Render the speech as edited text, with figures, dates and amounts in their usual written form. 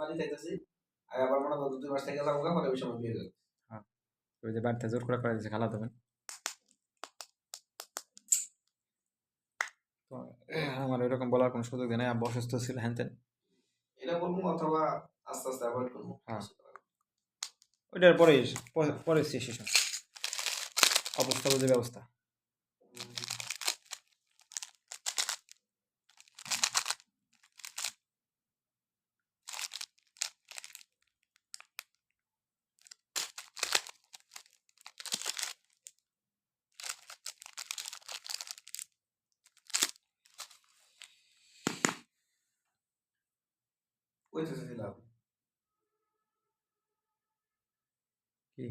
বাড়ি থাকতেছি, আর আবার মনে করো 2 মাস থেকে যাবো পরে ওই সময় বিয়ে করে। হ্যাঁ, ওই যে বাড়িতে জোর করে দিয়েছে খালা দেবেন। তো আমার ওইরকম বলার কোনো সুযোগ নেই, আব্বু অসুস্থ ছিল হ্যান তেন। এটা বলবো অথবা আস্তে আস্তে অ্যাভয়েড করবো। হ্যাঁ, ওইটার পরে পরে শেষ অবস্থা বুঝে ব্যবস্থা। কইতেছিলাম কি